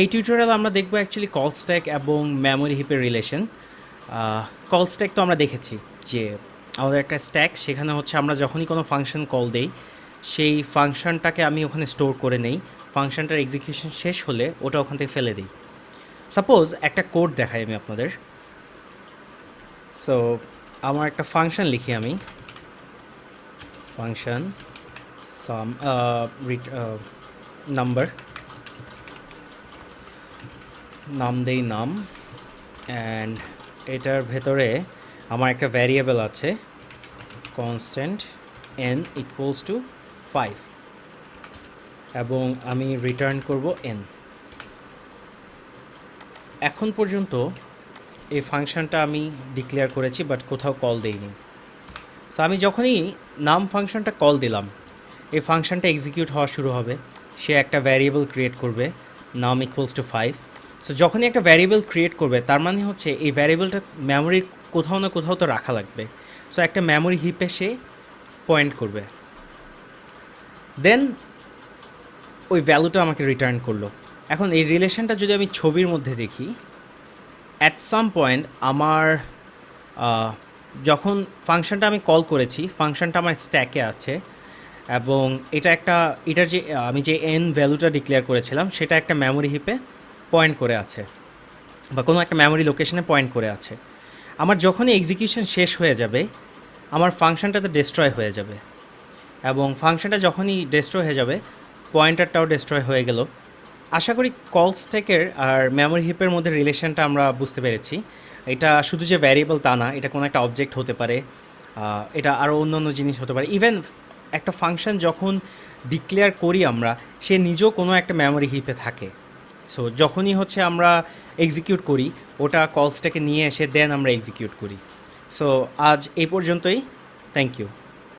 এই টিউটোরিয়ালে আমরা দেখব অ্যাকচুয়ালি কল স্ট্যাক এবং মেমোরি হিপের রিলেশন। কল স্ট্যাক তো আমরা দেখেছি যে আমাদের একটা স্ট্যাক, সেখানে হচ্ছে আমরা যখনই কোনো ফাংশন কল দেই সেই ফাংশনটাকে আমি ওখানে স্টোর করে নেই, ফাংশনটার এক্সিকিউশন শেষ হলে ওটা ওখান থেকে ফেলে দিই। সাপোজ একটা কোড দেখাই আমি আপনাদের। সো আমার একটা ফাংশন লিখি আমি, ফাংশন সাম নাম্বার, নাম দেই নাম, অ্যান্ড এটার ভেতরে আমার একটা ভ্যারিয়েবল আছে কনস্ট্যান্ট n ইকুয়ালস টু 5 এবং আমি রিটার্ন করব n। এখন পর্যন্ত এই ফাংশনটা আমি ডিক্লেয়ার করেছি বাট কোথাও কল দেইনি। সো আমি যখনই নাম ফাংশনটা কল দিলাম এই ফাংশনটা এক্সিকিউট হওয়া শুরু হবে। সে একটা ভ্যারিয়েবল ক্রিয়েট করবে নাম ইকুয়ালস টু 5। সো যখনই একটা ভ্যারিয়েবল ক্রিয়েট করবে তার মানে হচ্ছে এই ভ্যারিয়েবলটা মেমোরির কোথাও না কোথাও তো রাখা লাগবে। সো একটা মেমোরি হিপে সে পয়েন্ট করবে, দেন ওই ভ্যালুটা আমাকে রিটার্ন করলো। এখন এই রিলেশনটা যদি আমি ছবির মধ্যে দেখি, অ্যাট সাম পয়েন্ট আমার যখন ফাংশনটা আমি কল করেছি ফাংশনটা আমার স্ট্যাকে আছে এবং এটার যে আমি যে এন ভ্যালুটা ডিক্লেয়ার করেছিলাম সেটা একটা মেমোরি হিপে পয়েন্ট করে আছে বা কোনো একটা মেমোরি লোকেশনে পয়েন্ট করে আছে। আমার যখনই এক্সিকিউশন শেষ হয়ে যাবে আমার ফাংশনটাতে ডেস্ট্রয় হয়ে যাবে এবং ফাংশনটা যখনই ডেস্ট্রয় হয়ে যাবে পয়েন্টারটাও ডেস্ট্রয় হয়ে গেল। আশা করি কল স্ট্যাকের আর মেমোরি হিপের মধ্যে রিলেশনটা আমরা বুঝতে পেরেছি। এটা শুধু যে ভ্যারিয়েবল তা না, এটা কোনো একটা অবজেক্ট হতে পারে, এটা আরও অন্য জিনিস হতে পারে। ইভেন একটা ফাংশন যখন ডিক্লেয়ার করি আমরা, সে নিজেও কোনো একটা মেমোরি হিপে থাকে। সো যখনই হচ্ছে আমরা এক্সিকিউট করি ওটা কল স্ট্যাকে নিয়ে এসে দেন আমরা এক্সিকিউট করি। সো আজ এই পর্যন্তই, থ্যাংক ইউ।